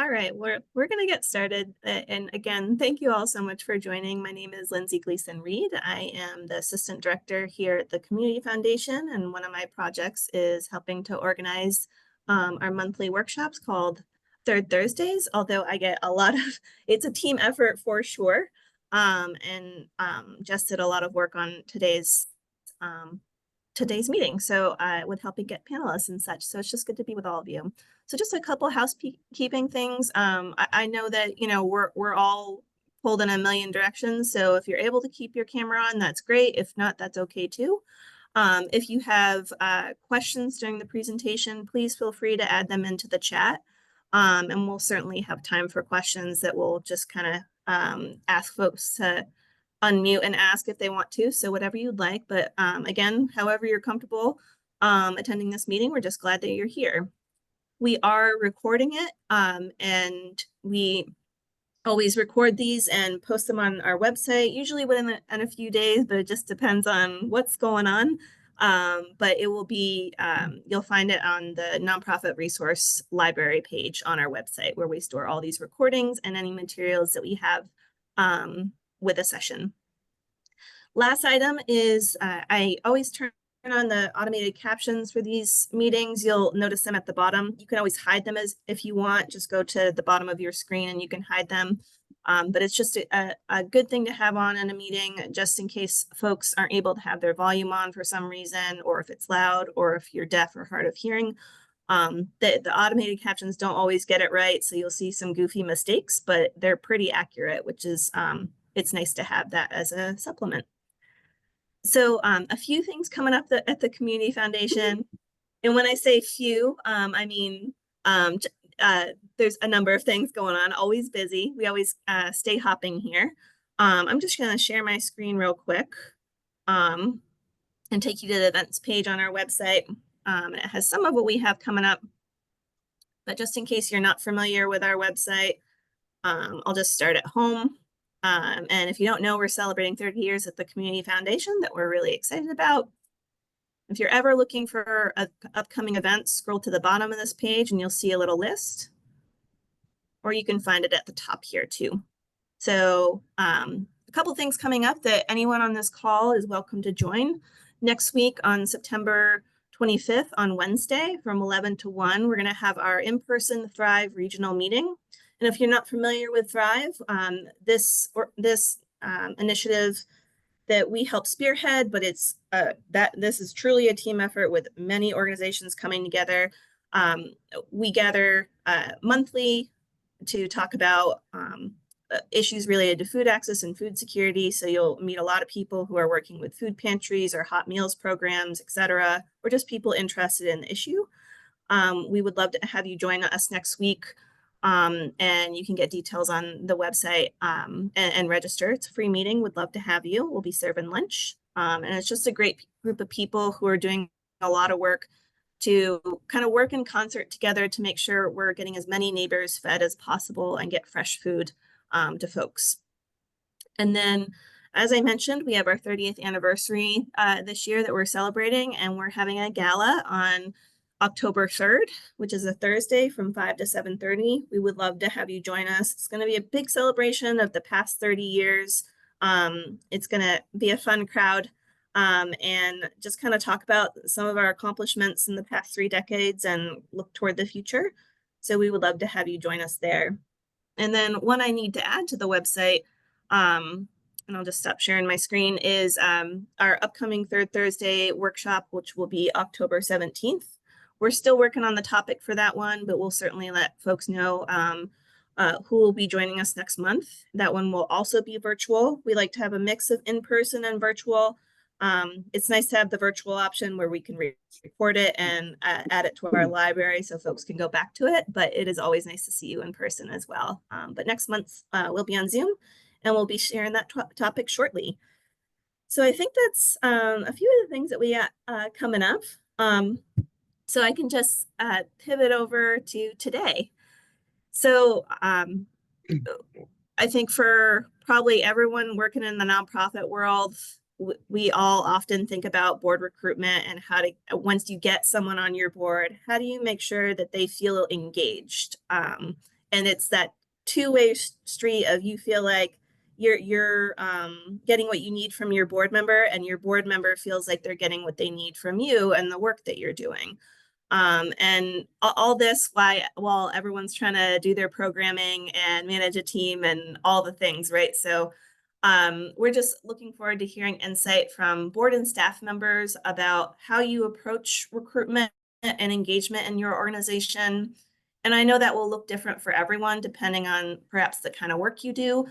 All right, we're going to get started. And again, thank you all so much for joining. My name is Lindsay Gleason-Reed. I am the Assistant Director here at the Community Foundation, and one of my projects is helping to organize our monthly workshops called Third Thursdays, although I get a lot of, it's a team effort for sure, and just did a lot of work on today's meeting. So with helping get panelists and such. So it's just good to be with all of you. So just a couple housekeeping things. I know that, we're all pulled in a million directions. So if you're able to keep your camera on, that's great. If not, that's okay too. If you have questions during the presentation, please feel free to add them into the chat. And we'll certainly have time for questions that we'll just kind of ask folks to unmute and ask if they want to. So whatever you'd like, but again, however you're comfortable attending this meeting, we're just glad that you're here. We are recording it and we always record these and post them on our website, usually within a few days, but it just depends on what's going on. But it will be, you'll find it on the nonprofit resource library page on our website where we store all these recordings and any materials that we have with a session. Last item is I always turn on the automated captions for these meetings. You'll notice them at the bottom. You can always hide them as if you want. Just go to the bottom of your screen and you can hide them. But it's just a good thing to have on in a meeting, just in case folks aren't able to have their volume on for some reason, or if it's loud, or if you're deaf or hard of hearing. The automated captions don't always get it right, so you'll see some goofy mistakes, but they're pretty accurate, which is it's nice to have that as a supplement. So a few things coming up at the Community Foundation. And when I say few, I mean, there's a number of things going on, always busy. We always stay hopping here. I'm just going to share my screen real quick and take you to the events page on our website. It has some of what we have coming up. But just in case you're not familiar with our website, I'll just start at home. And if you don't know, we're celebrating 30 years at the Community Foundation that we're really excited about. If you're ever looking for upcoming events, scroll to the bottom of this page and you'll see a little list. Or you can find it at the top here too. So a couple things coming up that anyone on this call is welcome to join. Next week on September 25th on Wednesday from 11 to 1, we're going to have our in-person Thrive regional meeting. And if you're not familiar with Thrive, this initiative that we help spearhead, but it's this is truly a team effort with many organizations coming together. We gather monthly to talk about issues related to food access and food security. So you'll meet a lot of people who are working with food pantries or hot meals programs, etc., or just people interested in the issue. We would love to have you join us next week. And you can get details on the website and register. It's a free meeting. Would love to have you. We'll be serving lunch. And it's just a great group of people who are doing a lot of work to kind of work in concert together to make sure we're getting as many neighbors fed as possible and get fresh food to folks. And then, as I mentioned, we have our 30th anniversary this year that we're celebrating, and we're having a gala on October 3rd, which is a Thursday from 5 to 7:30. We would love to have you join us. It's going to be a big celebration of the past 30 years. It's going to be a fun crowd and just kind of talk about some of our accomplishments in the past 3 decades and look toward the future. So we would love to have you join us there. And then one I need to add to the website, and I'll just stop sharing my screen, is our upcoming Third Thursday workshop, which will be October 17th. We're still working on the topic for that one, but we'll certainly let folks know who will be joining us next month. That one will also be virtual. We like to have a mix of in-person and virtual. It's nice to have the virtual option where we can record it and add it to our library so folks can go back to it, but it is always nice to see you in person as well. But next month we'll be on Zoom and we'll be sharing that topic shortly. So I think that's a few of the things that we got coming up. So I can just pivot over to today. So I think for probably everyone working in the nonprofit world, we all often think about board recruitment and how to, once you get someone on your board, how do you make sure that they feel engaged and it's that two-way street of you feel like you're getting what you need from your board member, and your board member feels like they're getting what they need from you and the work that you're doing. And all this while everyone's trying to do their programming and manage a team and all the things, right? So we're just looking forward to hearing insight from board and staff members about how you approach recruitment and engagement in your organization. And I know that will look different for everyone depending on perhaps the kind of work you do,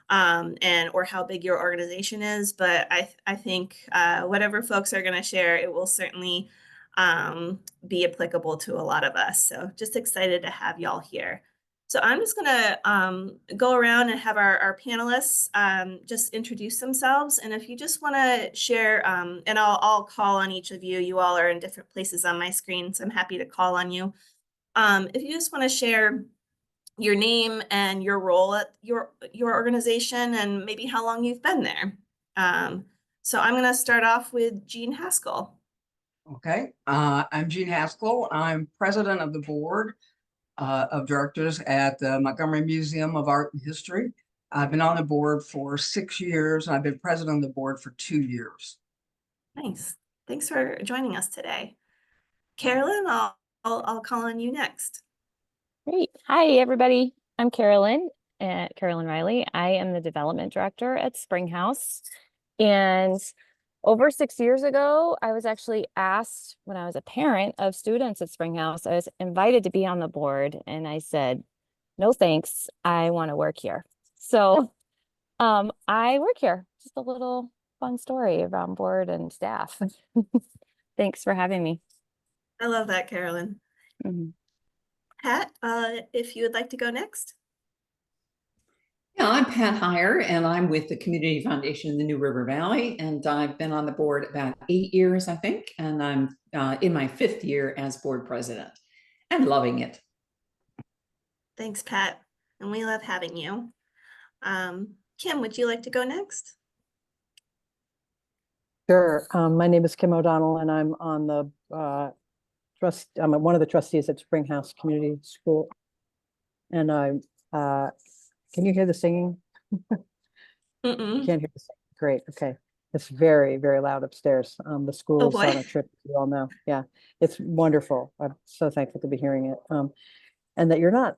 and or how big your organization is. But I think whatever folks are going to share, it will certainly be applicable to a lot of us. So just excited to have y'all here. So I'm just gonna go around and have our panelists just introduce themselves. And if you just wanna share, and I'll call on each of you. You all are in different places on my screen, so I'm happy to call on you. If you just wanna share your name and your role at your organization and maybe how long you've been there. So I'm gonna start off with Jean Haskell. Okay, I'm Jean Haskell. I'm president of the board of directors at the Montgomery Museum of Art and History. I've been on the board for 6 years, and I've been president of the board for 2 years. Nice. Thanks for joining us today. Carolyn, I'll call on you next. Great. Hi, everybody. I'm Carolyn Riley. I am the development director at Springhouse. And over 6 years ago, I was actually asked, when I was a parent of students at Springhouse, I was invited to be on the board, and I said, no thanks, I want to work here. So I work here. Just a little fun story around board and staff. Thanks for having me. I love that, Carolyn. Mm-hmm. Pat, if you would like to go next. Yeah, I'm Pat Heyer, and I'm with the Community Foundation in the New River Valley, and I've been on the board about 8 years, I think, and I'm in my 5th year as board president and loving it. Thanks, Pat, and we love having you. Kim, would you like to go next? Sure. My name is Kim O'Donnell, and I'm on the I'm one of the trustees at Springhouse Community School. And can you hear the singing? Mm-mm. Can't hear the singing. Great. Okay. It's very, very loud upstairs. The school is on a trip, you all know. Yeah, it's wonderful. I'm so thankful to be hearing it. And that you're not.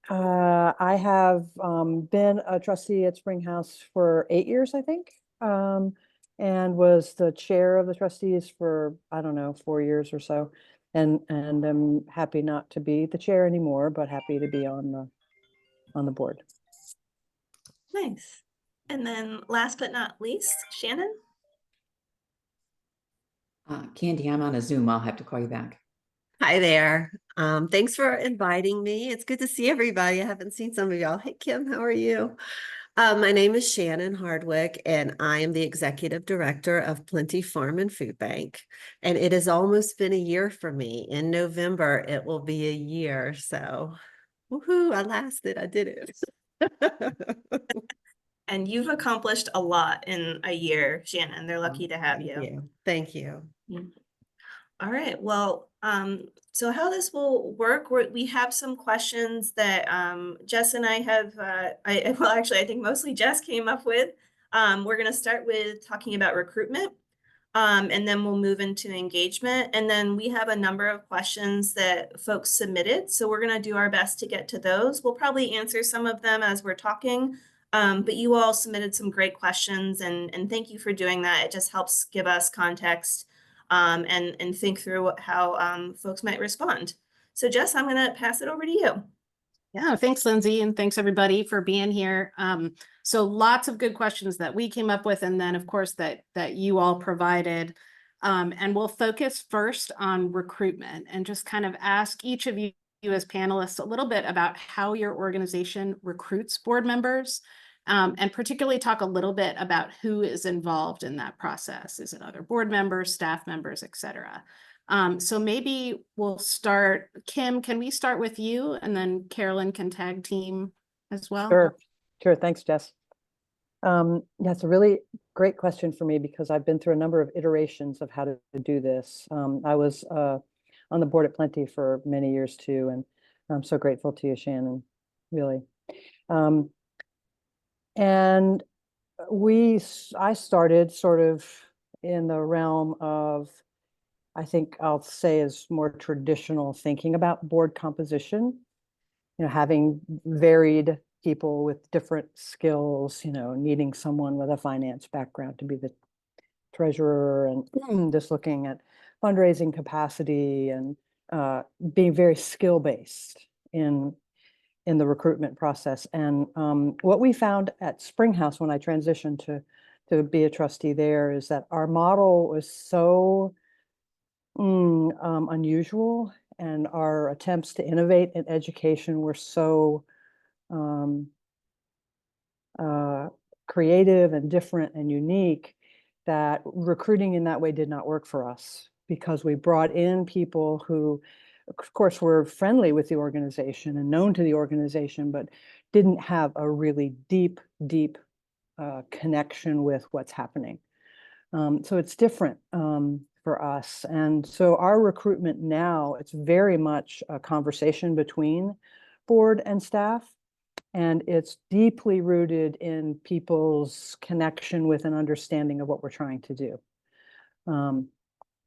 I have been a trustee at Springhouse for 8 years, I think. And was the chair of the trustees for, I don't know, 4 years or so. And I'm happy not to be the chair anymore, but happy to be on the board. Nice. And then last but not least, Shannon. Candy, I'm on a Zoom. I'll have to call you back. Hi there. Thanks for inviting me. It's good to see everybody. I haven't seen some of y'all. Hey, Kim, how are you? My name is Shannon Hardwick, and I am the executive director of Plenty Farm and Food Bank. And it has almost been a year for me. In November, it will be a year. So, woohoo, I lasted. I did it. And you've accomplished a lot in a year, Shannon. They're lucky to have you. Thank you. All right. Well, so how this will work, we have some questions that Jess and I have, well, actually, I think mostly Jess came up with. We're going to start with talking about recruitment, and then we'll move into engagement. And then we have a number of questions that folks submitted. So we're going to do our best to get to those. We'll probably answer some of them as we're talking. But you all submitted some great questions, and thank you for doing that. It just helps give us context and think through how folks might respond. So Jess, I'm going to pass it over to you. Yeah, thanks, Lindsay, and thanks everybody for being here. So lots of good questions that we came up with, and then of course that you all provided. And we'll focus first on recruitment and just kind of ask each of you as panelists a little bit about how your organization recruits board members. And particularly talk a little bit about who is involved in that process. Is it other board members, staff members, et cetera? So maybe we'll start. Kim, can we start with you, and then Carolyn can tag team as well? Sure. Thanks, Jess. Yeah, it's a really great question for me because I've been through a number of iterations of how to do this. I was on the board at Plenty for many years too, and I'm so grateful to you, Shannon, really. And I started sort of in the realm of, I think I'll say, is more traditional thinking about board composition, having varied people with different skills, needing someone with a finance background to be the treasurer, and just looking at fundraising capacity, and being very skill-based in the recruitment process. And what we found at Springhouse when I transitioned to be a trustee there is that our model was so unusual, and our attempts to innovate in education were so creative and different and unique, that recruiting in that way did not work for us, because we brought in people who, of course, were friendly with the organization and known to the organization, but didn't have a really deep connection with what's happening. So it's different for us. And so our recruitment now, it's very much a conversation between board and staff. And it's deeply rooted in people's connection with an understanding of what we're trying to do.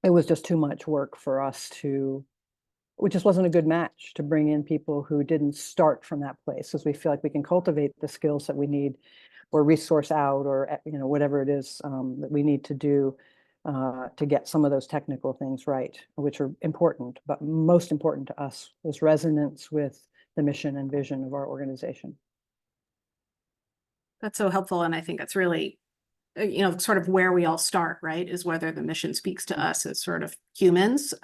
It was just too much work for us it just wasn't a good match to bring in people who didn't start from that place, because we feel like we can cultivate the skills that we need, or resource out, or whatever it is that we need to do to get some of those technical things right, which are important. But most important to us was resonance with the mission and vision of our organization. That's so helpful. And I think it's really, sort of where we all start, right? Is whether the mission speaks to us as sort of humans,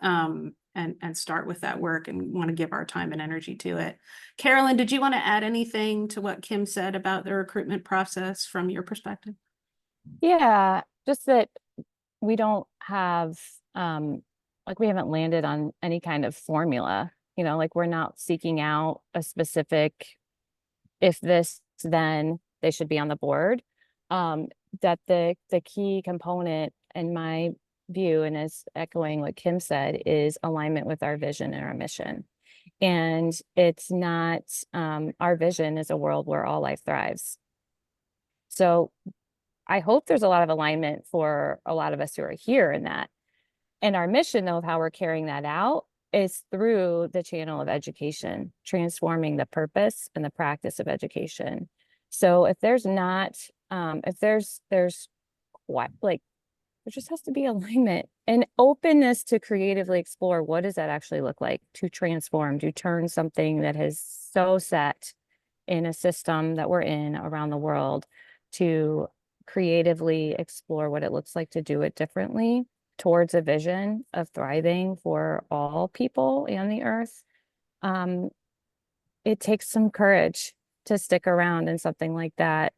and start with that work and want to give our time and energy to it. Carolyn, did you want to add anything to what Kim said about the recruitment process from your perspective? Yeah, just that we don't have, we haven't landed on any kind of formula, like we're not seeking out a specific, if this, then they should be on the board. That the key component, in my view, and is echoing what Kim said, is alignment with our vision and our mission. And it's not, our vision is a world where all life thrives. So I hope there's a lot of alignment for a lot of us who are here in that. And our mission, though, of how we're carrying that out is through the channel of education, transforming the purpose and the practice of education. So if there's not, if there's what, like, there just has to be alignment and openness to creatively explore what does that actually look like to transform, to turn something that is so set in a system that we're in around the world, to creatively explore what it looks like to do it differently towards a vision of thriving for all people and the earth. It takes some courage to stick around in something like that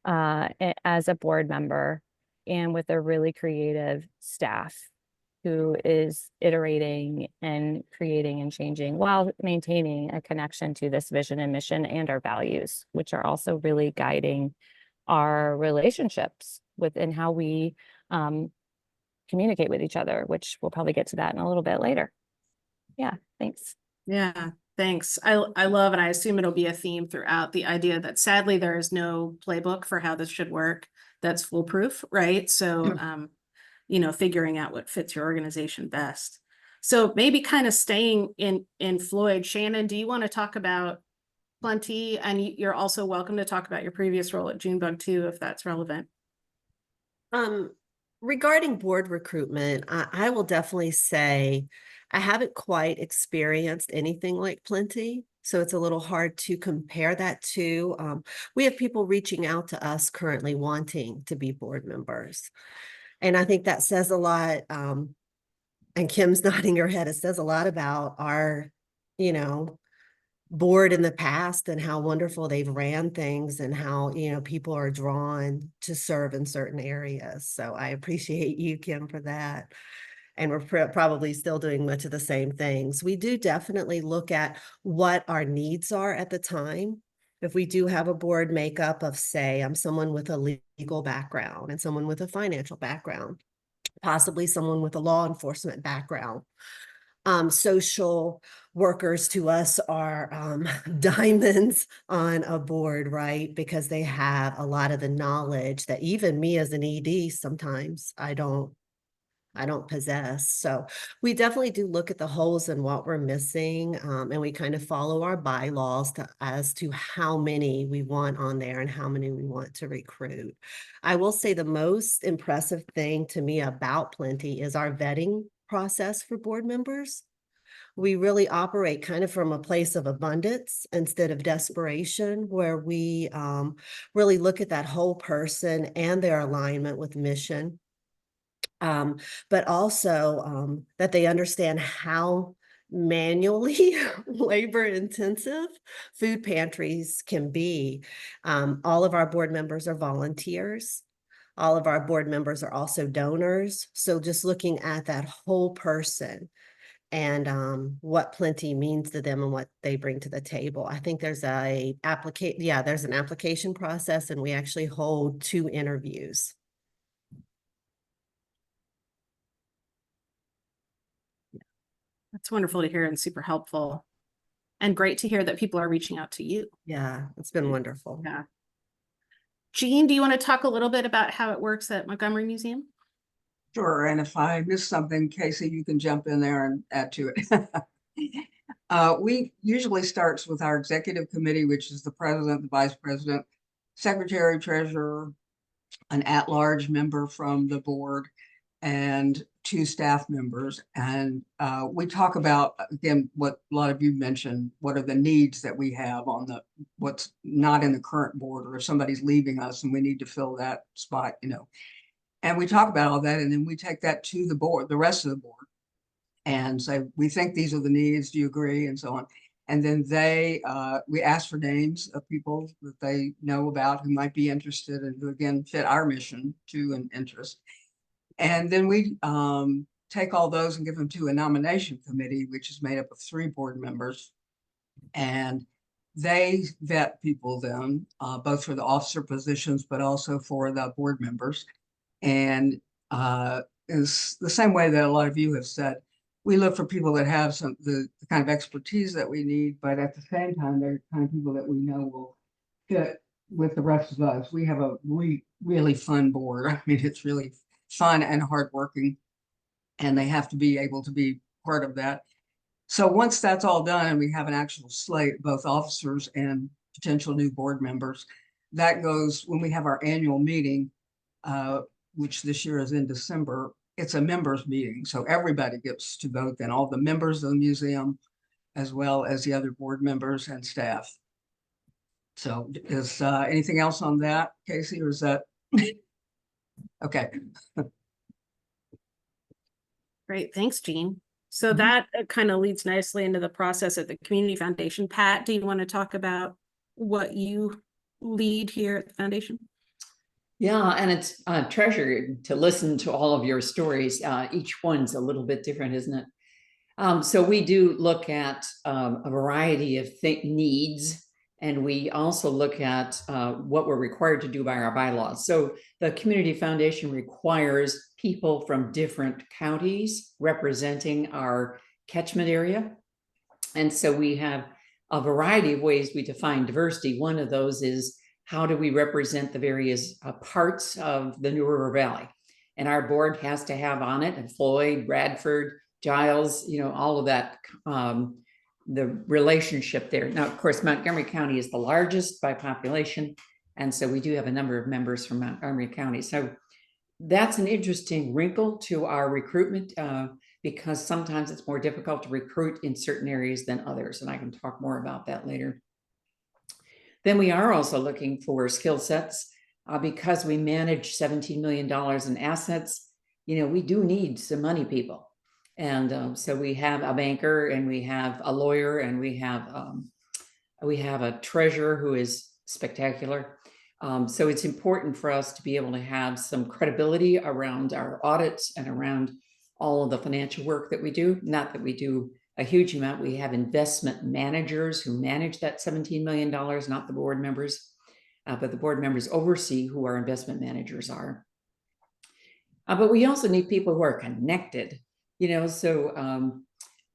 as a board member, and with a really creative staff who is iterating and creating and changing while maintaining a connection to this vision and mission and our values, which are also really guiding our relationships within how we communicate with each other, which we'll probably get to that in a little bit later. Yeah, thanks. Yeah, thanks. I love, and I assume it'll be a theme throughout, the idea that sadly there is no playbook for how this should work that's foolproof, right? So, figuring out what fits your organization best. So maybe kind of staying in Floyd, Shannon, do you want to talk about Plenty? And you're also welcome to talk about your previous role at Junebug too, if that's relevant. Regarding board recruitment, I will definitely say I haven't quite experienced anything like Plenty. So it's a little hard to compare that to. We have people reaching out to us currently wanting to be board members. And I think that says a lot. And Kim's nodding her head. It says a lot about our, board in the past and how wonderful they've ran things, and how, people are drawn to serve in certain areas. So I appreciate you, Kim, for that. And we're probably still doing much of the same things. We do definitely look at what our needs are at the time. If we do have a board makeup of, say, I'm someone with a legal background and someone with a financial background, possibly someone with a law enforcement background, Social workers to us are diamonds on a board, right? Because they have a lot of the knowledge that even me as an ED, sometimes I don't possess. So we definitely do look at the holes and what we're missing. And we kind of follow our bylaws as to how many we want on there and how many we want to recruit. I will say the most impressive thing to me about Plenty is our vetting process for board members. We really operate kind of from a place of abundance instead of desperation, where we really look at that whole person and their alignment with mission. But also that they understand how manually labor intensive food pantries can be. All of our board members are volunteers. All of our board members are also donors. So just looking at that whole person and what Plenty means to them and what they bring to the table. I think there's there's an application process, and we actually hold 2 interviews. That's wonderful to hear and super helpful. And great to hear that people are reaching out to you. Yeah, it's been wonderful. Yeah. Jean, do you want to talk a little bit about how it works at Montgomery Museum? Sure, and if I miss something, Casey, you can jump in there and add to it. We usually starts with our executive committee, which is the president, the vice president, secretary, treasurer, an at-large member from the board, and 2 staff members. And we talk about, again, what a lot of you mentioned, what are the needs that we have on what's not in the current board, or if somebody's leaving us and we need to fill that spot, And we talk about all that, and then we take that to the board, the rest of the board, and say, we think these are the needs, do you agree, and so on. And then we ask for names of people that they know about who might be interested and who, again, fit our mission to an interest. And then we take all those and give them to a nomination committee, which is made up of 3 board members. And they vet people then, both for the officer positions, but also for the board members. And is the same way that a lot of you have said, we look for people that have the kind of expertise that we need, but at the same time, they're the kind of people that we know will fit with the rest of us. We have a really fun board. I mean, it's really fun and hardworking, and they have to be able to be part of that. So once that's all done and we have an actual slate, both officers and potential new board members, that goes when we have our annual meeting, which this year is in December. It's a members meeting, so everybody gets to vote, then all the members of the museum, as well as the other board members and staff. So is anything else on that, Casey, or is that okay? Great, thanks, Jean. So that kind of leads nicely into the process at the Community Foundation. Pat, do you want to talk about what you lead here at the foundation? Yeah, and it's a treasure to listen to all of your stories. Each one's a little bit different, isn't it? So we do look at a variety of needs, and we also look at what we're required to do by our bylaws. So the Community Foundation requires people from different counties representing our catchment area. And so we have a variety of ways we define diversity. One of those is, how do we represent the various parts of the New River Valley? And our board has to have on it, and Floyd, Bradford, Giles, all of that, the relationship there. Now, of course, Montgomery County is the largest by population. And so we do have a number of members from Montgomery County. So that's an interesting wrinkle to our recruitment, because sometimes it's more difficult to recruit in certain areas than others. And I can talk more about that later. Then we are also looking for skill sets because we manage $17 million in assets. We do need some money people. And so we have a banker, and we have a lawyer, and we have a treasurer who is spectacular. So it's important for us to be able to have some credibility around our audits and around all of the financial work that we do. Not that we do a huge amount. We have investment managers who manage that $17 million, not the board members, but the board members oversee who our investment managers are. But we also need people who are connected, so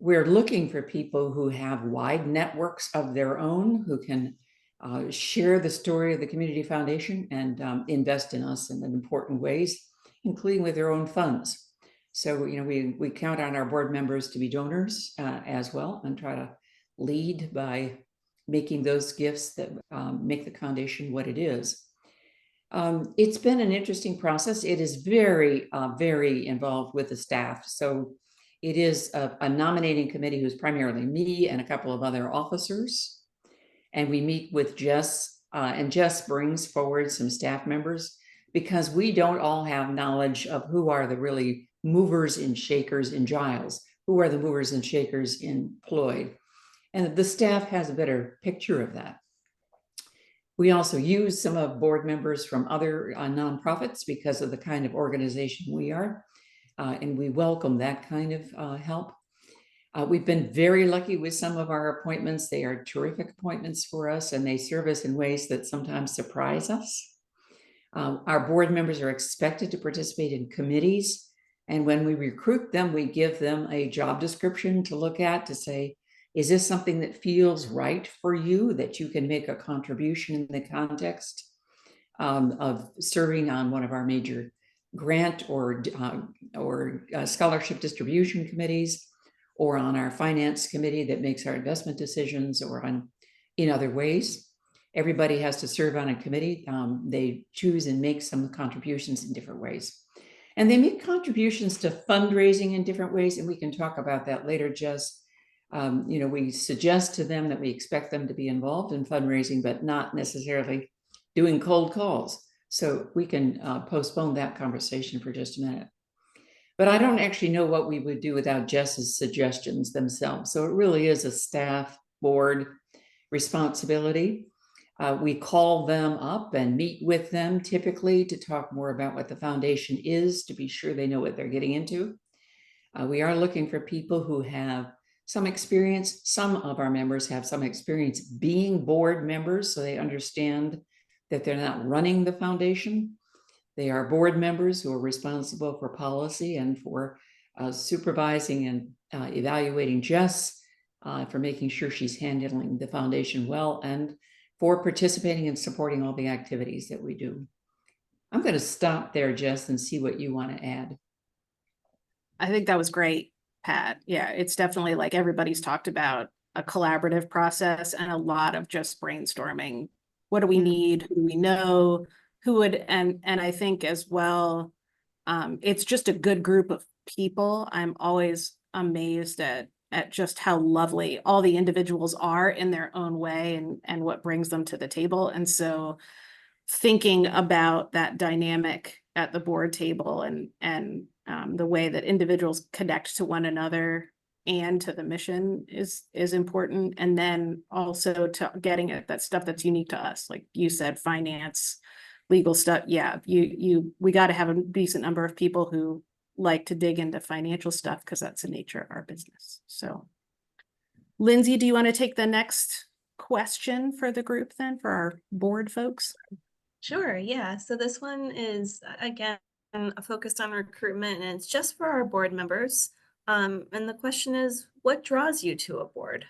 we're looking for people who have wide networks of their own, who can share the story of the Community Foundation and invest in us in important ways, including with their own funds. So, you know, we count on our board members to be donors as well, and try to lead by making those gifts that make the foundation what it is. It's been an interesting process. It is very, very involved with the staff. So it is a nominating committee who's primarily me and a couple of other officers. And we meet with Jess, and Jess brings forward some staff members, because we don't all have knowledge of who are the really movers and shakers in Giles, who are the movers and shakers in Floyd. And the staff has a better picture of that. We also use some of board members from other nonprofits because of the kind of organization we are. And we welcome that kind of help. We've been very lucky with some of our appointments. They are terrific appointments for us, and they serve us in ways that sometimes surprise us. Our board members are expected to participate in committees. And when we recruit them, we give them a job description to look at to say, is this something that feels right for you, that you can make a contribution in the context of serving on one of our major grant or scholarship distribution committees, or on our finance committee that makes our investment decisions, or in other ways. Everybody has to serve on a committee. They choose and make some contributions in different ways. And they make contributions to fundraising in different ways, and we can talk about that later, Jess. You know, we suggest to them that we expect them to be involved in fundraising, but not necessarily doing cold calls. So we can postpone that conversation for just a minute. But I don't actually know what we would do without Jess's suggestions themselves. So it really is a staff board responsibility. We call them up and meet with them typically to talk more about what the foundation is, to be sure they know what they're getting into. We are looking for people who have some experience. Some of our members have some experience being board members, so they understand that they're not running the foundation. They are board members who are responsible for policy and for supervising and evaluating Jess, for making sure she's handling the foundation well, and for participating and supporting all the activities that we do. I'm going to stop there, Jess, and see what you want to add. I think that was great, Pat. Yeah, it's definitely, like everybody's talked about, a collaborative process and a lot of just brainstorming. What do we need? Who do we know? Who would, and I think as well, it's just a good group of people. I'm always amazed at just how lovely all the individuals are in their own way, and what brings them to the table. And so thinking about that dynamic at the board table, and the way that individuals connect to one another and to the mission is important. And then also to getting at that stuff that's unique to us, like you said, finance, legal stuff. Yeah, we got to have a decent number of people who like to dig into financial stuff, because that's the nature of our business. So Lindsay, do you want to take the next question for the group then, for our board folks? Sure, yeah. So this one is, again, focused on recruitment, and it's just for our board members. And the question is, what draws you to a board?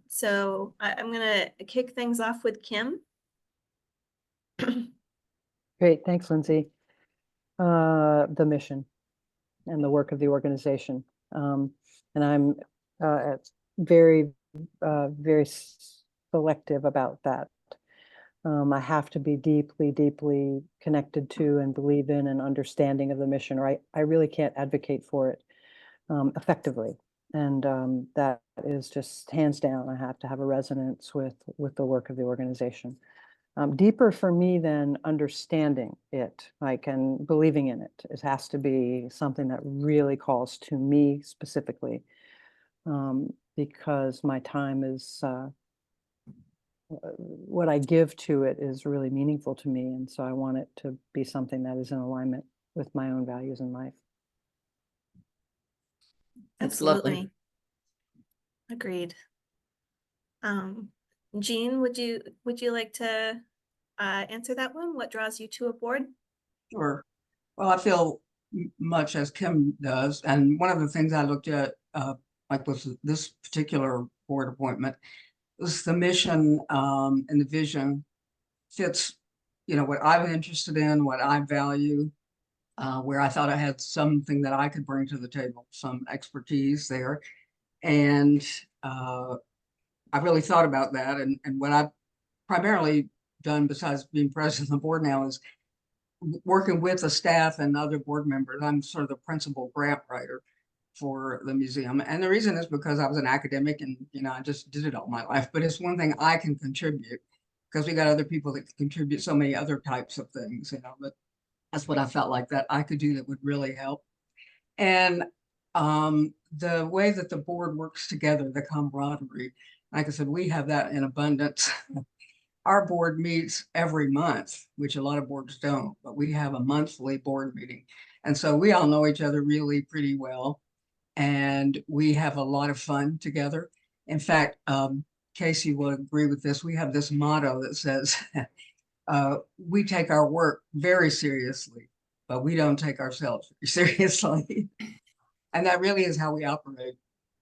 So I'm going to kick things off with Kim. Great, thanks, Lindsay. The mission and the work of the organization. And I'm very, very selective about that. I have to be deeply, deeply connected to and believe in and understanding of the mission, right? I really can't advocate for it effectively. And that is just hands down. I have to have a resonance with the work of the organization. Deeper for me than understanding it, like, and believing in it. It has to be something that really calls to me specifically, because my time is, what I give to it is really meaningful to me. And so I want it to be something that is in alignment with my own values in life. That's lovely. Absolutely. Agreed. Jean, would you like to answer that one? What draws you to a board? Sure. Well, I feel much as Kim does. And one of the things I looked at like with this particular board appointment, was the mission and the vision fits, what I'm interested in, what I value, where I thought I had something that I could bring to the table, some expertise there. And I really thought about that. And what I've primarily done besides being president of the board now is working with the staff and other board members. I'm sort of the principal grant writer for the museum. And the reason is because I was an academic and, I just did it all my life. But it's one thing I can contribute because we got other people that can contribute so many other types of things, but that's what I felt like that I could do that would really help. And the way that the board works together, the camaraderie, like I said, we have that in abundance. Our board meets every month, which a lot of boards don't, but we have a monthly board meeting. And so we all know each other really pretty well. And we have a lot of fun together. In fact, Casey will agree with this. We have this motto that says, we take our work very seriously, but we don't take ourselves very seriously. And that really is how we operate.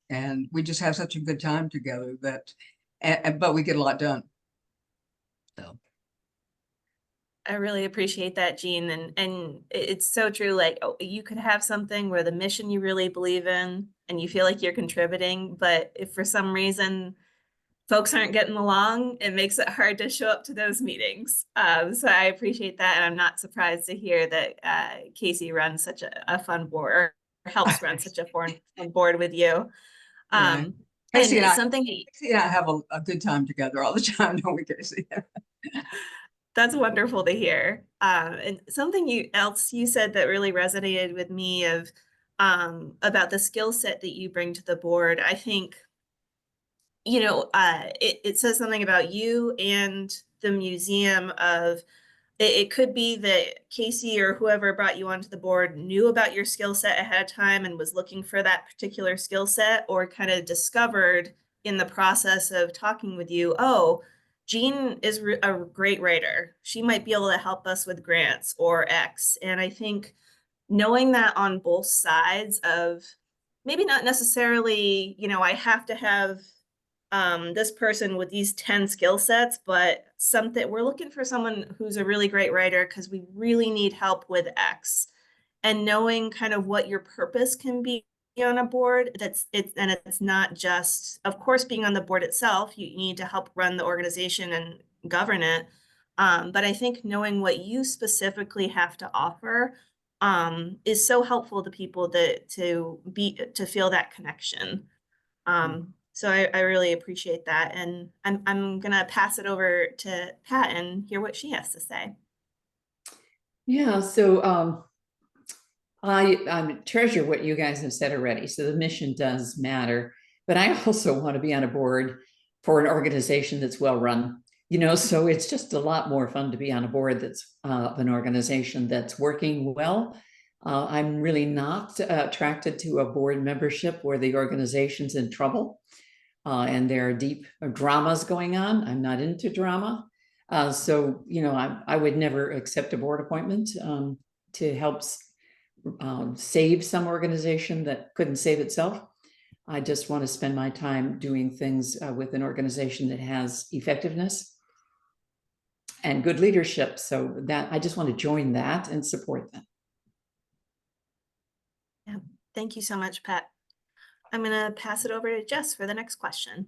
And we just have such a good time together but we get a lot done. So. I really appreciate that, Jean. And it's so true. Like, you could have something where the mission you really believe in and you feel like you're contributing, but if for some reason folks aren't getting along, it makes it hard to show up to those meetings. So I appreciate that. And I'm not surprised to hear that Casey runs such a fun board, or helps run such a fun board with you. Right. Casey and I have a good time together all the time, don't we, Casey? That's wonderful to hear. And something else you said that really resonated with me about the skill set that you bring to the board. I think, it says something about you and the museum of, it could be that Casey or whoever brought you onto the board knew about your skill set ahead of time and was looking for that particular skill set, or kind of discovered in the process of talking with you, oh, Jean is a great writer. She might be able to help us with grants or X. And I think knowing that on both sides of, maybe not necessarily, I have to have this person with these 10 skill sets, but we're looking for someone who's a really great writer because we really need help with X. And knowing kind of what your purpose can be on a board, it's not just, of course, being on the board itself, you need to help run the organization and govern it. But I think knowing what you specifically have to offer is so helpful to people to feel that connection. So I really appreciate that. And I'm gonna pass it over to Pat and hear what she has to say. Yeah, so I treasure what you guys have said already. So the mission does matter, but I also want to be on a board for an organization that's well run. So it's just a lot more fun to be on a board that's of an organization that's working well. I'm really not attracted to a board membership where the organization's in trouble and there are deep dramas going on. I'm not into drama. So, I would never accept a board appointment to help save some organization that couldn't save itself. I just want to spend my time doing things with an organization that has effectiveness and good leadership. So that I just want to join that and support that. Yeah, thank you so much, Pat. I'm gonna pass it over to Jess for the next question.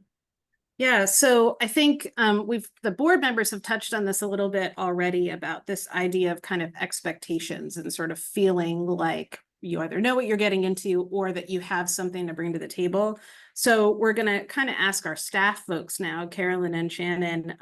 Yeah, so I think the board members have touched on this a little bit already about this idea of kind of expectations and sort of feeling like you either know what you're getting into or that you have something to bring to the table. So we're going to kind of ask our staff folks now, Carolyn and Shannon,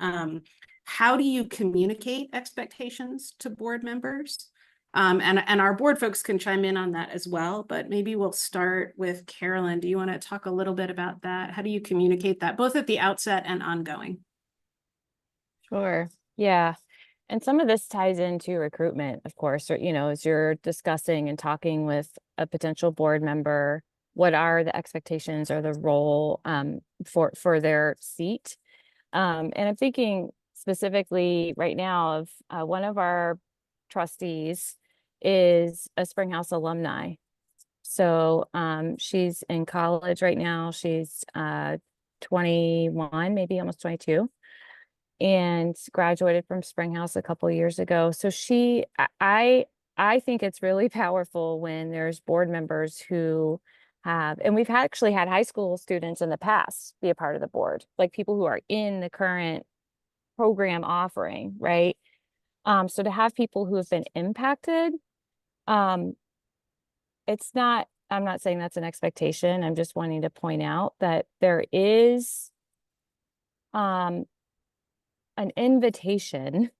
how do you communicate expectations to board members? And our board folks can chime in on that as well, but maybe we'll start with Carolyn. Do you want to talk a little bit about that? How do you communicate that both at the outset and ongoing? Sure. Yeah. And some of this ties into recruitment, of course, or, as you're discussing and talking with a potential board member, what are the expectations or the role for their seat? And I'm thinking specifically right now of one of our trustees is a Springhouse alumni. So she's in college right now. She's 21, maybe almost 22, and graduated from Springhouse a couple years ago. So I think it's really powerful when there's board members who have, and we've actually had high school students in the past be a part of the board, like people who are in the current program offering, right? So to have people who have been impacted, it's not, I'm not saying that's an expectation. I'm just wanting to point out that there is an invitation.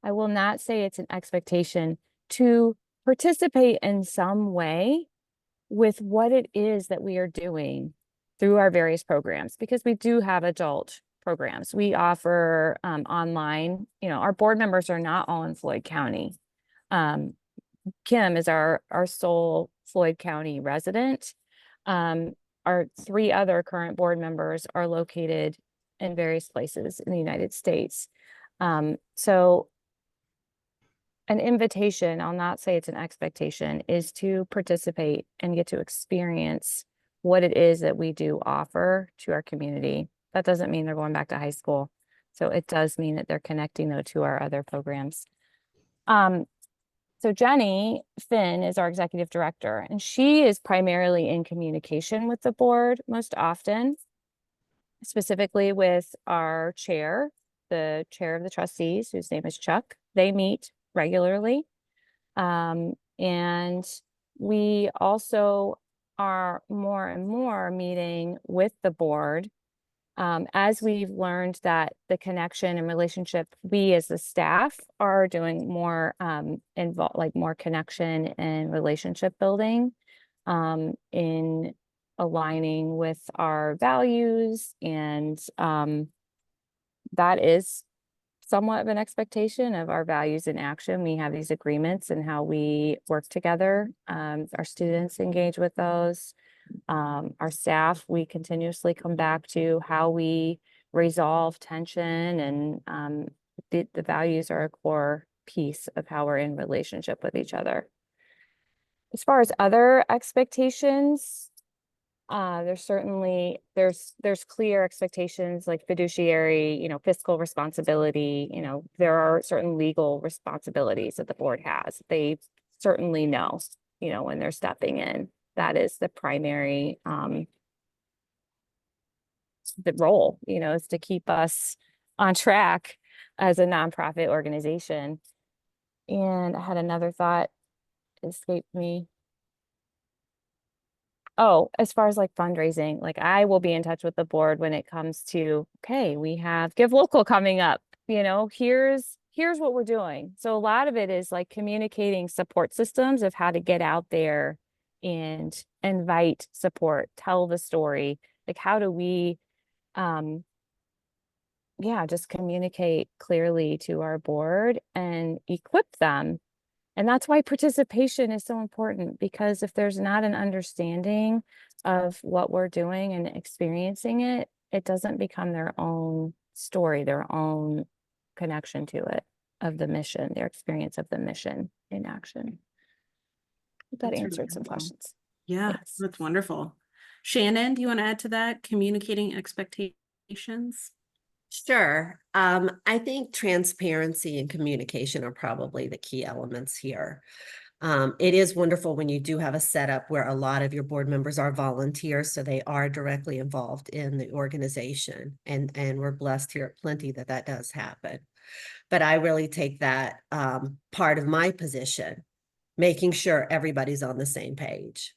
I will not say it's an expectation to participate in some way with what it is that we are doing through our various programs, because we do have adult programs. We offer online, our board members are not all in Floyd County. Kim is our sole Floyd County resident. Our 3 other current board members are located in various places in the United States. So an invitation, I'll not say it's an expectation, is to participate and get to experience what it is that we do offer to our community. That doesn't mean they're going back to high school. So it does mean that they're connecting though to our other programs. So Jenny Finn is our executive director, and she is primarily in communication with the board most often, specifically with our chair, the chair of the trustees, whose name is Chuck. They meet regularly. And we also are more and more meeting with the board as we've learned that the connection and relationship, we as the staff are doing more like more connection and relationship building in aligning with our values, and that is somewhat of an expectation of our values in action. We have these agreements and how we work together. Our students engage with those. Our staff, we continuously come back to how we resolve tension, and the values are a core piece of how we're in relationship with each other. As far as other expectations, there's certainly, there's clear expectations like fiduciary, fiscal responsibility. There are certain legal responsibilities that the board has. They certainly know, when they're stepping in. That is the primary the role, is to keep us on track as a nonprofit organization. And I had another thought escape me. Oh, as far as like fundraising, like I will be in touch with the board when it comes to, okay, we have Give Local coming up, here's what we're doing. So a lot of it is like communicating support systems of how to get out there and invite support, tell the story. Like how do we just communicate clearly to our board and equip them. And that's why participation is so important, because if there's not an understanding of what we're doing and experiencing it, it doesn't become their own story, their own connection to it, of the mission, their experience of the mission in action. That That's answered really some helpful. questions. Yeah, Yes. that's wonderful. Shannon, do you want to add to that? Communicating expectations? Sure. I think transparency and communication are probably the key elements here. It is wonderful when you do have a setup where a lot of your board members are volunteers, so they are directly involved in the organization. And we're blessed here at Plenty that does happen. But I really take that part of my position, making sure everybody's on the same page.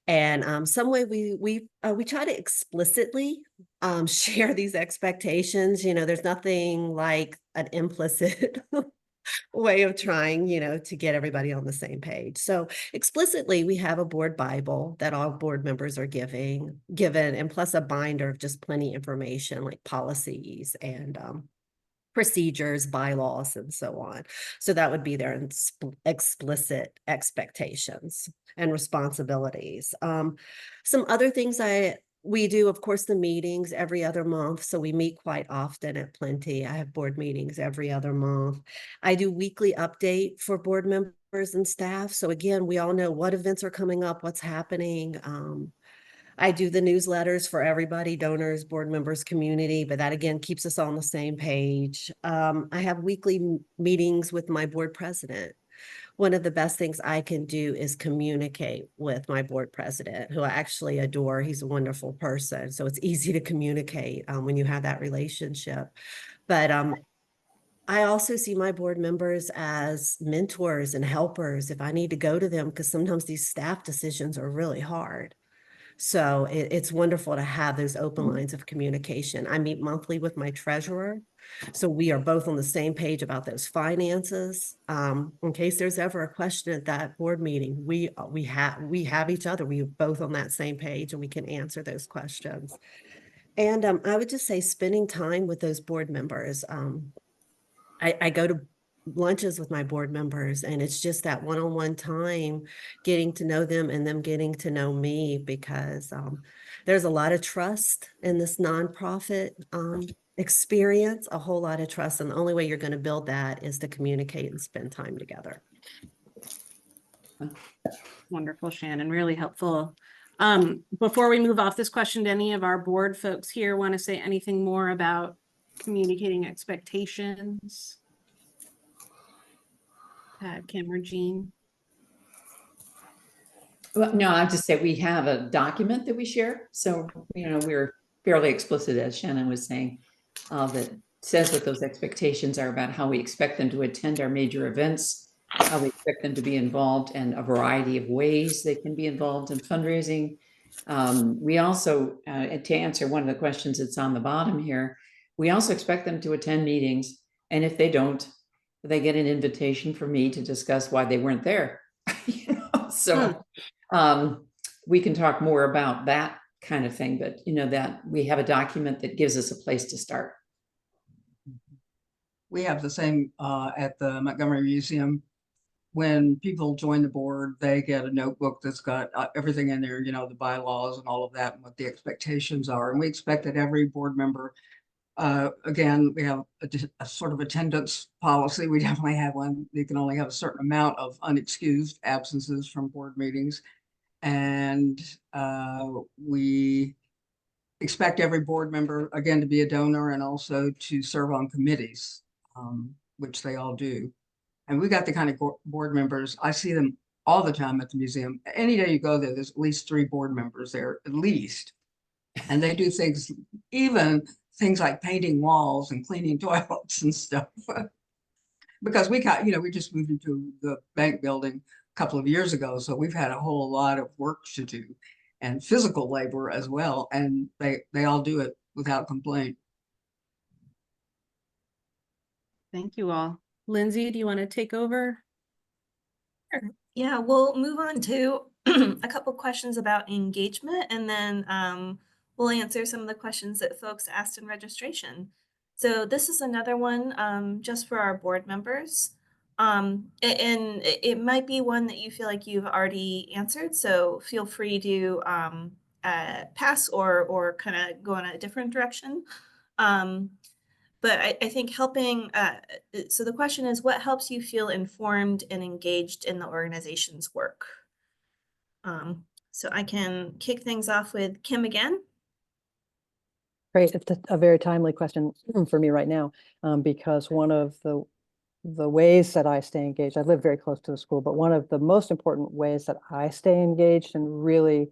And some way we try to explicitly share these expectations. There's nothing like an implicit way of trying, to get everybody on the same page. So explicitly, we have a board Bible that all board members are given, and plus a binder of just plenty information like policies and procedures, bylaws, and so on. So that would be their explicit expectations and responsibilities. Some other things we do, of course, the meetings every other month. So we meet quite often at Plenty. I have board meetings every other month. I do weekly update for board members and staff. So again, we all know what events are coming up, what's happening. I do the newsletters for everybody, donors, board members, community, but that again keeps us all on the same page. I have weekly meetings with my board president. One of the best things I can do is communicate with my board president, who I actually adore. He's a wonderful person. So it's easy to communicate when you have that relationship. But I also see my board members as mentors and helpers if I need to go to them, because sometimes these staff decisions are really hard. So it's wonderful to have those open lines of communication. I meet monthly with my treasurer. So we are both on the same page about those finances. In case there's ever a question at that board meeting, we have each other. We are both on that same page and we can answer those questions. And I would just say spending time with those board members. I go to lunches with my board members, and it's just that one-on-one time, getting to know them and them getting to know me, because there's a lot of trust in this nonprofit experience, a whole lot of trust. And the only way you're going to build that is to communicate and spend time together. Wonderful, Shannon, really helpful. Before we move off this question, do any of our board folks here want to say anything more about communicating expectations? Kim or Jean? Well, no, I just say we have a document that we share. So, we're fairly explicit, as Shannon was saying, that says what those expectations are about how we expect them to attend our major events, how we expect them to be involved in a variety of ways they can be involved in fundraising. We also, to answer one of the questions that's on the bottom here, we also expect them to attend meetings. And if they don't, they get an invitation from me to discuss why they weren't there. So we can talk more about that kind of thing, but that we have a document that gives us a place to start. We have the same at the Montgomery Museum. When people join the board, they get a notebook that's got everything in there, the bylaws and all of that, and what the expectations are. And we expect that every board member, again, we have a sort of attendance policy. We definitely have one. You can only have a certain amount of unexcused absences from board meetings. And we expect every board member, again, to be a donor and also to serve on committees, which they all do. And we got the kind of board members, I see them all the time at the museum. Any day you go there, there's at least 3 board members there, at least. And they do things, even things like painting walls and cleaning toilets and stuff. Because we just moved into the bank building a couple of years ago. So we've had a whole lot of work to do and physical labor as well. And they all do it without complaint. Thank you all. Lindsay, do you want to take over? Sure. Yeah, we'll move on to a couple questions about engagement, and then we'll answer some of the questions that folks asked in registration. So this is another one just for our board members. And it might be one that you feel like you've already answered, so feel free to pass or kind of go in a different direction. But I think helping, so the question is, what helps you feel informed and engaged in the organization's work? So I can kick things off with Kim again. Great, it's a very timely question for me right now, because one of the ways that I stay engaged, I live very close to the school, but one of the most important ways that I stay engaged and really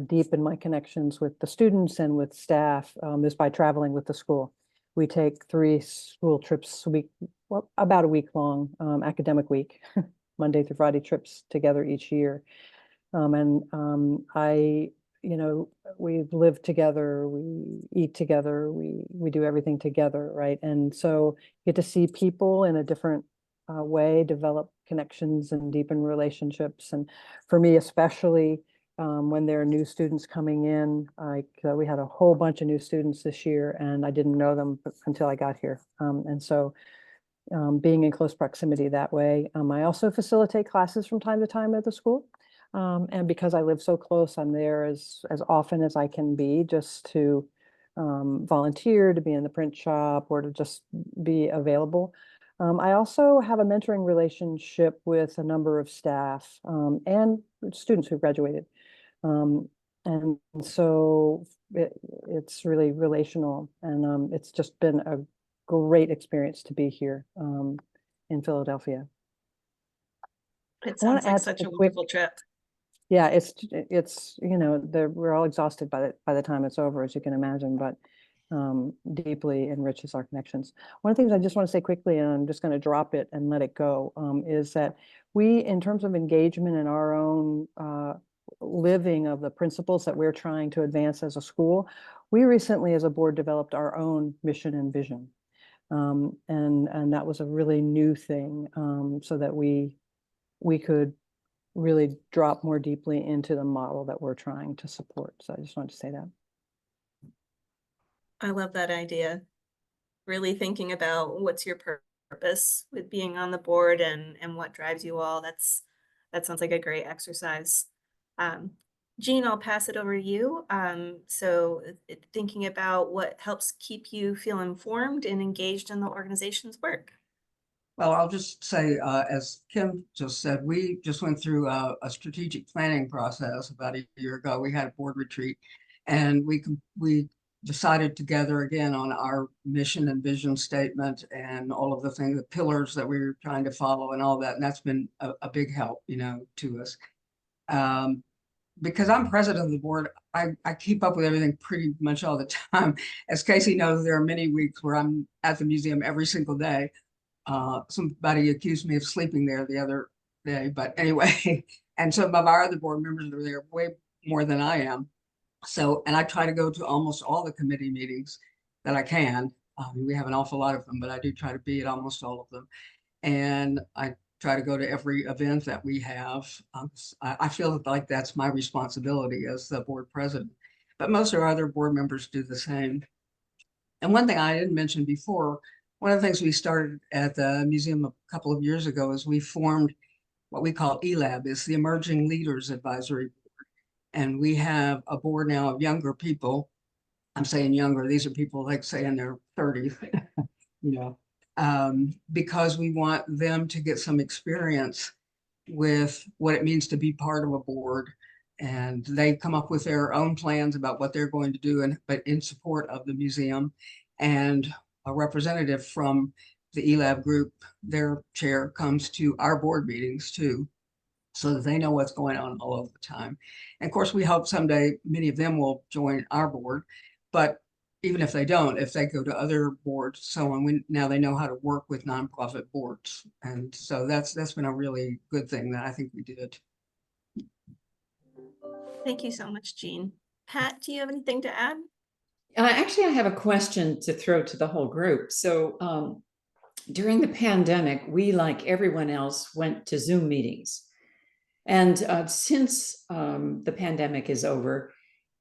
deepen my connections with the students and with staff is by traveling with the school. We take 3 school trips a week, well, about a week long, academic week, Monday through Friday trips together each year. We've lived together, we eat together, we do everything together, right? And so you get to see people in a different way, develop connections and deepen relationships. And for me, especially when there are new students coming in, we had a whole bunch of new students this year, and I didn't know them until I got here. And so being in close proximity that way. I also facilitate classes from time to time at the school. And because I live so close, I'm there as often as I can be, just to volunteer, to be in the print shop, or to just be available. I also have a mentoring relationship with a number of staff and students who graduated. And so it's really relational, and it's just been a great experience to be here in Philadelphia. It I want sounds to like add such a a quick, wonderful trip. yeah, it's we're all exhausted by the time it's over, as you can imagine, but deeply enriches our connections. One of the things I just want to say quickly, and I'm just going to drop it and let it go, is that we, in terms of engagement in our own living of the principles that we're trying to advance as a school, we recently as a board developed our own mission and vision. And that was a really new thing, so that we could really drop more deeply into the model that we're trying to support. So I just wanted to say that. I love that idea. Really thinking about what's your purpose with being on the board and what drives you all. That sounds like a great exercise. Jean, I'll pass it over to you. So thinking about what helps keep you feel informed and engaged in the organization's work. Well, I'll just say, as Kim just said, we just went through a strategic planning process about a year ago. We had a board retreat, and we decided together again on our mission and vision statement and all of the things, the pillars that we were trying to follow and all that. And that's been a big help, to us. Because I'm president of the board, I keep up with everything pretty much all the time. As Casey knows, there are many weeks where I'm at the museum every single day. Somebody accused me of sleeping there the other day, but anyway, and some of our other board members are there way more than I am. So, and I try to go to almost all the committee meetings that I can. We have an awful lot of them, but I do try to be at almost all of them. And I try to go to every event that we have. I feel like that's my responsibility as the board president, but most of our other board members do the same. And one thing I didn't mention before, one of the things we started at the museum a couple of years ago is we formed what we call ELAB, is the Emerging Leaders Advisory Board. And we have a board now of younger people. I'm saying younger, these are people like say in their 30s, because we want them to get some experience with what it means to be part of a board. And they come up with their own plans about what they're going to do, but in support of the museum. And a representative from the ELAB group, their chair, comes to our board meetings too, so that they know what's going on all of the time. And of course, we hope someday many of them will join our board, but even if they don't, if they go to other boards, so on, now they know how to work with nonprofit boards. And so that's been a really good thing that I think we did. Thank you so much, Jean. Pat, do you have anything to add? Actually, I have a question to throw to the whole group. So during the pandemic, we, like everyone else, went to Zoom meetings. And since the pandemic is over,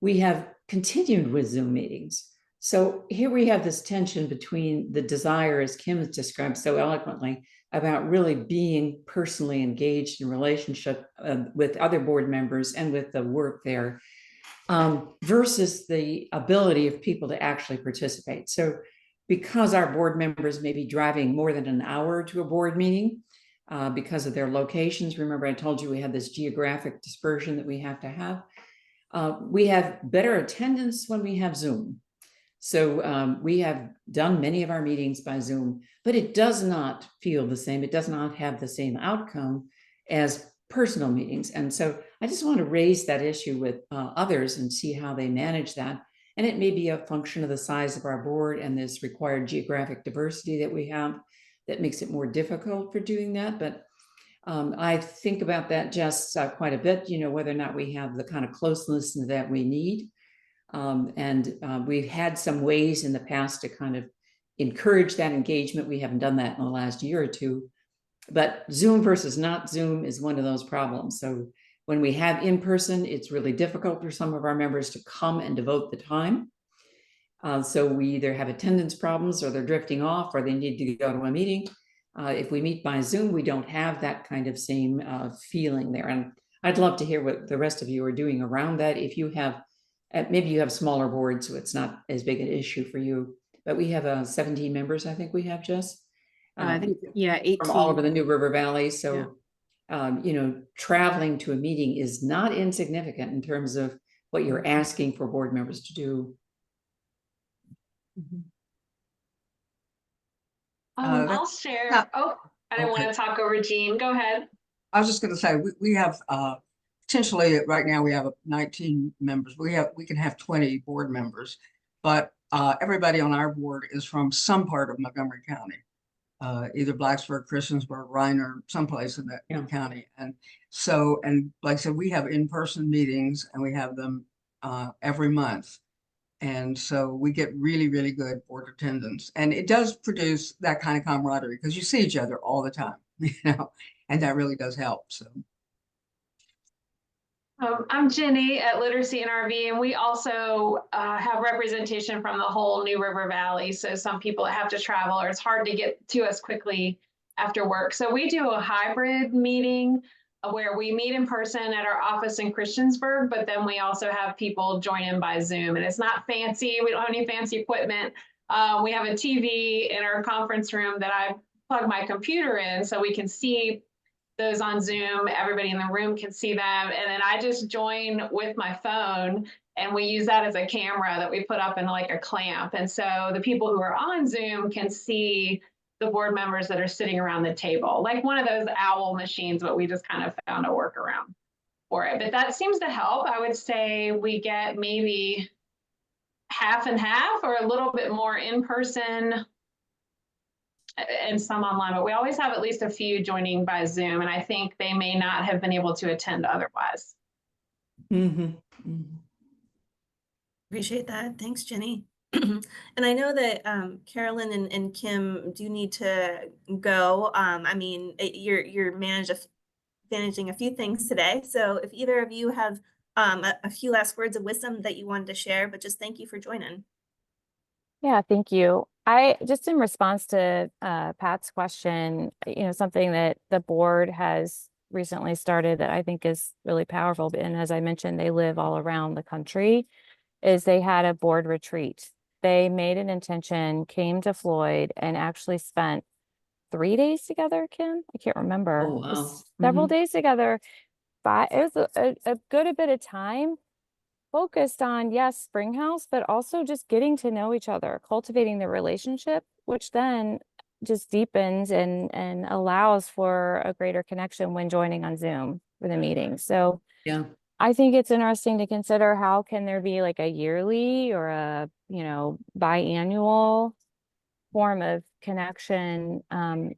we have continued with Zoom meetings. So here we have this tension between the desire, as Kim has described so eloquently, about really being personally engaged in relationship with other board members and with the work there, versus the ability of people to actually participate. So because our board members may be driving more than an hour to a board meeting because of their locations, remember I told you we had this geographic dispersion that we have to have. We have better attendance when we have Zoom. So we have done many of our meetings by Zoom, but it does not feel the same. It does not have the same outcome as personal meetings. And so I just want to raise that issue with others and see how they manage that. And it may be a function of the size of our board and this required geographic diversity that we have that makes it more difficult for doing that. But I think about that just quite a bit, whether or not we have the kind of closeness that we need. We've had some ways in the past to kind of encourage that engagement. We haven't done that in the last year or two, but Zoom versus not Zoom is one of those problems. So when we have in person, it's really difficult for some of our members to come and devote the time. So we either have attendance problems, or they're drifting off, or they need to go to a meeting. If we meet by Zoom, we don't have that kind of same feeling there. And I'd love to hear what the rest of you are doing around that. If you have, maybe you have smaller boards, so it's not as big an issue for you, but we have 17 members, I think we have, Jess. I think, yeah, 18. from all over the New River Valley. So, Yeah. you know, traveling to a meeting is not insignificant in terms of what you're asking for board members to do. I'll share. Oh, I didn't want to talk over Jean. Go ahead. I was just going to say, we have potentially right now we have 19 members. We can have 20 board members, but everybody on our board is from some part of Montgomery County, either Blacksburg, Christiansburg, Reiner, someplace in that county. And so, and like I said, we have in-person meetings and we have them every month. And so we get really, really good board attendance. And it does produce that kind of camaraderie because you see each other all the time, you know, and that really does help. So. I'm Jenny at Literacy NRV, and we also have representation from the whole New River Valley. So some people have to travel or it's hard to get to us quickly after work. So we do a hybrid meeting where we meet in person at our office in Christiansburg, but then we also have people join in by Zoom. And it's not fancy. We don't have any fancy equipment. We have a TV in our conference room that I plug my computer in so we can see those on Zoom. Everybody in the room can see them. And then I just join with my phone and we use that as a camera that we put up in like a clamp. And so the people who are on Zoom can see the board members that are sitting around the table, like one of those owl machines, but we just kind of found a workaround for it. But that seems to help. I would say we get maybe half and half or a little bit more in person and some online, but we always have at least a few joining by Zoom. And I think they may not have been able to attend otherwise. Appreciate that. Thanks, Jenny. And I know that Carolyn and Kim do need to go. I mean, you're managing a few things today. So if either of you have a few last words of wisdom that you wanted to share, but just thank you for joining. Yeah, thank you. I just in response to Pat's question, you know, something that the board has recently started that I think is really powerful, and as I mentioned, they live all around the country, is they had a board retreat. They made an intention, came to Floyd, and actually spent 3 days together, Kim? I can't remember. Oh, wow. Several days together. But it was a good bit of time focused on, yes, Springhouse, but also just getting to know each other, cultivating the relationship, which then just deepens and allows for a greater connection when joining on Zoom for the meeting. So yeah, I think it's interesting to consider how can there be like a yearly or a, you know, biannual form of connection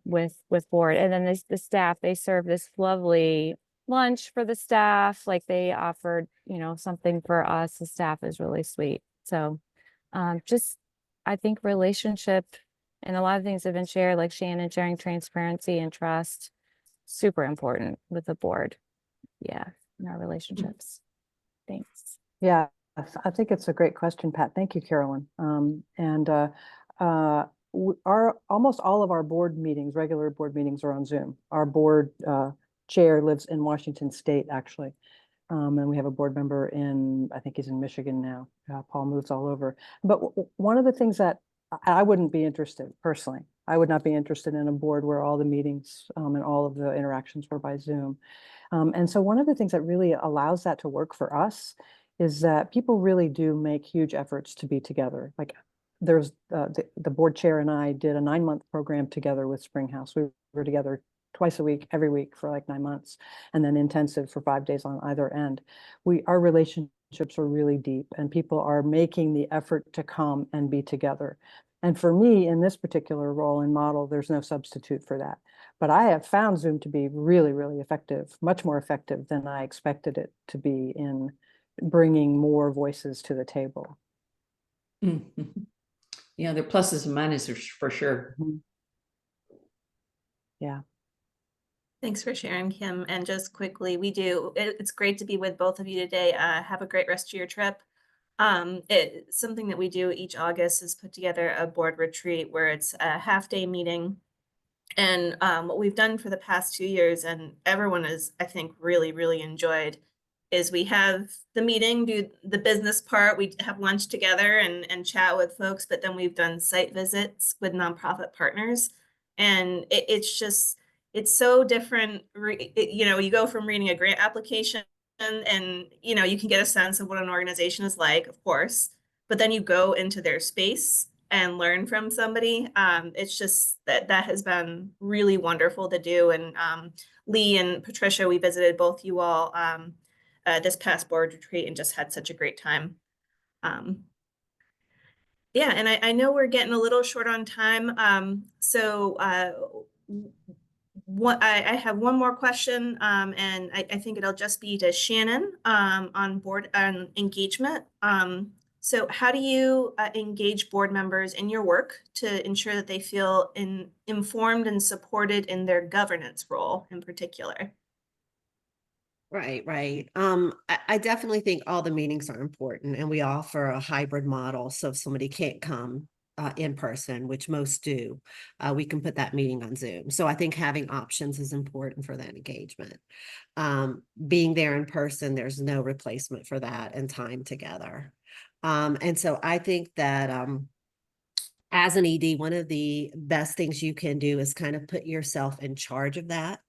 with board. And then the staff, they serve this lovely lunch for the staff. Like they offered, you know, something for us. The staff is really sweet. So just, I think relationship and a lot of things have been shared, like Shannon sharing transparency and trust, super important with the board. Yeah, in our relationships. Thanks. Yeah, I think it's a great question, Pat. Thank you, Carolyn. Almost all of our board meetings, regular board meetings, are on Zoom. Our board chair lives in Washington State, actually. And we have a board member I think he's in Michigan now. Paul moves all over. But one of the things that I wouldn't be interested, personally, I would not be interested in a board where all the meetings and all of the interactions were by Zoom. And so one of the things that really allows that to work for us is that people really do make huge efforts to be together. Like there's the board chair and I did a 9-month program together with Springhouse. We were together twice a week, every week for like 9 months, and then intensive for 5 days on either end. Our relationships are really deep and people are making the effort to come and be together. And for me, in this particular role and model, there's no substitute for that. But I have found Zoom to be really, really effective, much more effective than I expected it to be in bringing more voices to the table. Yeah, there are pluses and minuses for sure. Yeah. Thanks for sharing, Kim. And just quickly, it's great to be with both of you today. Have a great rest of your trip. Something that we do each August is put together a board retreat where it's a half-day meeting. And what we've done for the past 2 years, and everyone has, I think, really, really enjoyed, is we have the meeting, do the business part, we have lunch together and chat with folks, but then we've done site visits with nonprofit partners. And it's so different. You know, you go from reading a grant application and, you know, you can get a sense of what an organization is like, of course, but then you go into their space and learn from somebody. It's just that has been really wonderful to do. And Lee and Patricia, we visited both you all this past board retreat and just had such a great time. Yeah, and I know we're getting a little short on time. I have one more question, and I think it'll just be to Shannon on board engagement. So how do you engage board members in your work to ensure that they feel informed and supported in their governance role in particular? Right, right. I definitely think all the meetings are important, and we offer a hybrid model. So if somebody can't come in person, which most do, we can put that meeting on Zoom. So I think having options is important for that engagement. Being there in person, there's no replacement for that and time together. And so I think that as an ED, one of the best things you can do is kind of put yourself in charge of that.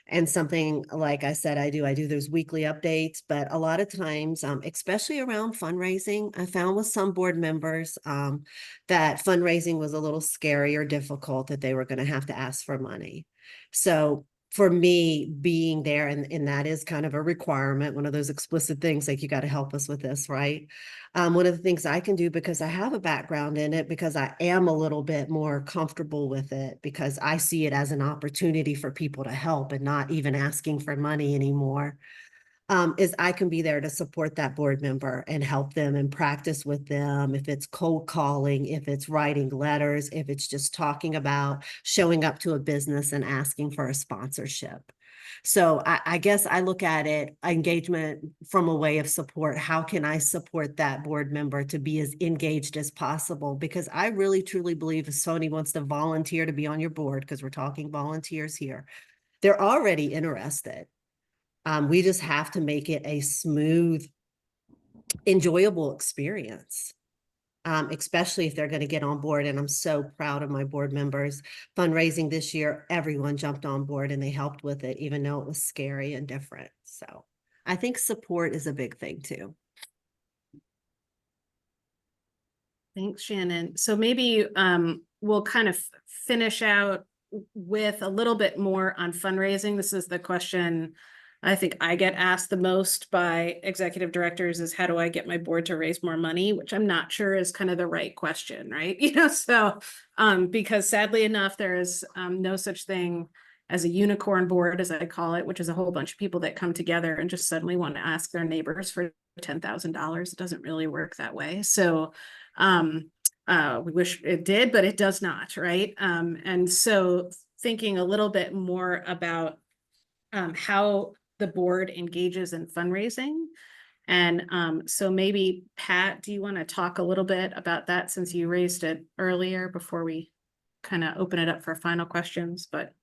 And something like I said, I do those weekly updates, but a lot of times, especially around fundraising, I found with some board members that fundraising was a little scary or difficult, that they were going to have to ask for money. So for me, being there, and that is kind of a requirement, one of those explicit things, like, you got to help us with this, right? One of the things I can do, because I have a background in it, because I am a little bit more comfortable with it, because I see it as an opportunity for people to help and not even asking for money anymore, is I can be there to support that board member and help them and practice with them. If it's cold calling, if it's writing letters, if it's just talking about showing up to a business and asking for a sponsorship. So I guess I look at it, engagement from a way of support. How can I support that board member to be as engaged as possible? Because I really, truly believe if somebody wants to volunteer to be on your board, because we're talking volunteers here, they're already interested. We just have to make it a smooth, enjoyable experience, especially if they're going to get on board. And I'm so proud of my board members. Fundraising this year, everyone jumped on board and they helped with it, even though it was scary and different. So I think support is a big thing too. Thanks, Shannon. So maybe we'll kind of finish out with a little bit more on fundraising. This is the question I think I get asked the most by executive directors, is how do I get my board to raise more money? Which I'm not sure is kind of the right question, right? You know, so because sadly enough, there is no such thing as a unicorn board, as I call it, which is a whole bunch of people that come together and just suddenly want to ask their neighbors for $10,000. It doesn't really work that way. So we wish it did, but it does not, right? And so thinking a little bit more about how the board engages in fundraising. And so maybe Pat, do you want to talk a little bit about that, since you raised it earlier, before we kind of open it up for final questions? But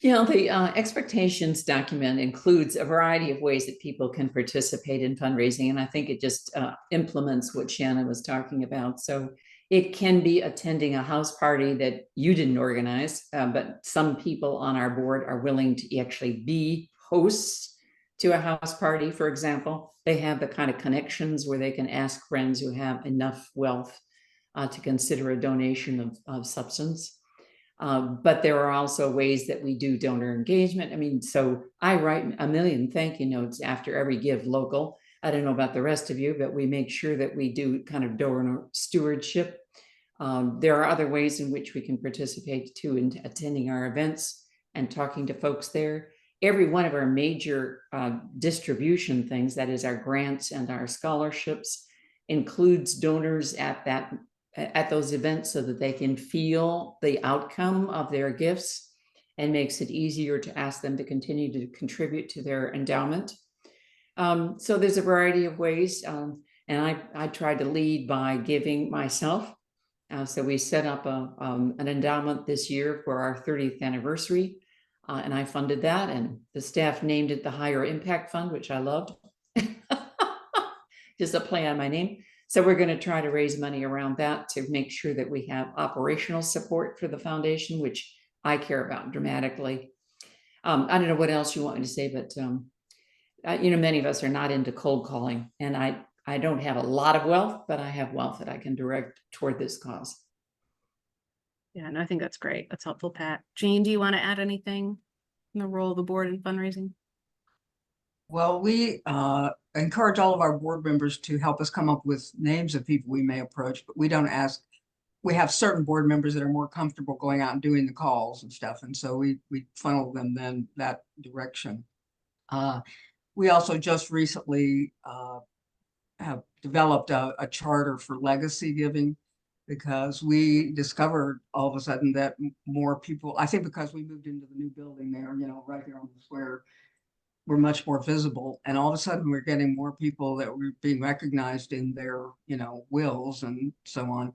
yeah, the expectations document includes a variety of ways that people can participate in fundraising. And I think it just implements what Shannon was talking about. So it can be attending a house party that you didn't organize, but some people on our board are willing to actually be hosts to a house party, for example. They have the kind of connections where they can ask friends who have enough wealth to consider a donation of substance. But there are also ways that we do donor engagement. I mean, so I write a million thank you notes after every give local. I don't know about the rest of you, but we make sure that we do kind of donor stewardship. There are other ways in which we can participate too, in attending our events and talking to folks there. Every one of our major distribution things, that is our grants and our scholarships, includes donors at those events so that they can feel the outcome of their gifts, and makes it easier to ask them to continue to contribute to their endowment. So there's a variety of ways, and I tried to lead by giving myself. So we set up an endowment this year for our 30th anniversary, and I funded that, and the staff named it the Higher Impact Fund, which I loved. Just a play on my name. So we're going to try to raise money around that to make sure that we have operational support for the foundation, which I care about dramatically. I don't know what else you want me to say, but many of us are not into cold calling, and I don't have a lot of wealth, but I have wealth that I can direct toward this cause. Yeah, and I think that's great. That's helpful, Pat. Jean, do you want to add anything in the role of the board in fundraising? Well, we encourage all of our board members to help us come up with names of people we may approach, but we don't ask. We have certain board members that are more comfortable going out and doing the calls and stuff, and so we funnel them then that direction. We also just recently have developed a charter for legacy giving, because we discovered all of a sudden that more people, I think because we moved into the new building there, right here on the square, we're much more visible. And all of a sudden we're getting more people that were being recognized in their, wills and so on.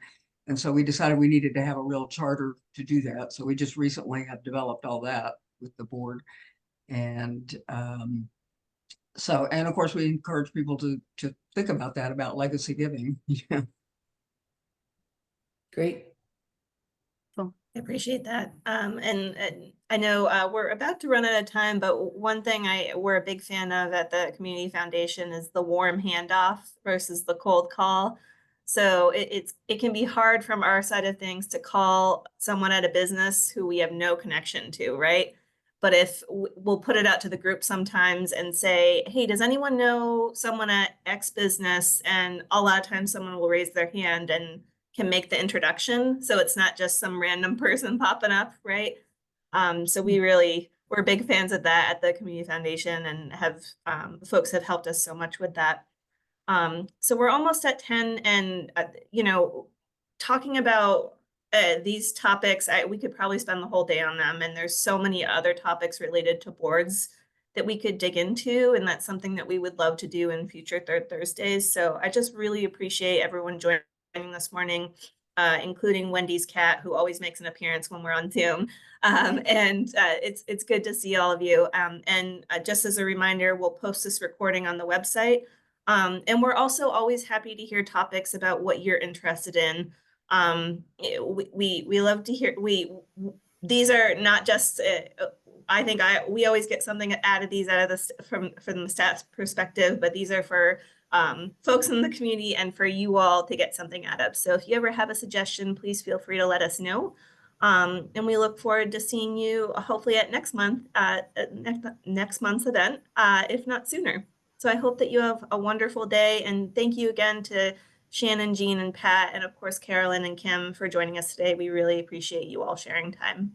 And so we decided we needed to have a real charter to do that. So we just recently have developed all that with the board. And and of course we encourage people to think about that, about legacy giving. Yeah. Great. I appreciate that. And I know we're about to run out of time, but one thing we're a big fan of at the Community Foundation is the warm handoff versus the cold call. So it can be hard from our side of things to call someone at a business who we have no connection to, right? But if we'll put it out to the group sometimes and say, hey, does anyone know someone at X business? And a lot of times someone will raise their hand and can make the introduction. So it's not just some random person popping up, right? So we're big fans of that at the Community Foundation, and folks have helped us so much with that. So we're almost at 10, and talking about these topics, we could probably spend the whole day on them, and there's so many other topics related to boards that we could dig into, and that's something that we would love to do in future Third Thursdays. So I just really appreciate everyone joining this morning, including Wendy's cat, who always makes an appearance when we're on Zoom. It's good to see all of you. And just as a reminder, we'll post this recording on the website. And we're also always happy to hear topics about what you're interested in. We love to hear, these are not just, we always get something out of these from the stats perspective, but these are for folks in the community and for you all to get something out of. So if you ever have a suggestion, please feel free to let us know. And we look forward to seeing you hopefully at next month's event, if not sooner. So I hope that you have a wonderful day, and thank you again to Shannon, Jean, and Pat, and of course, Carolyn and Kim for joining us today. We really appreciate you all sharing time.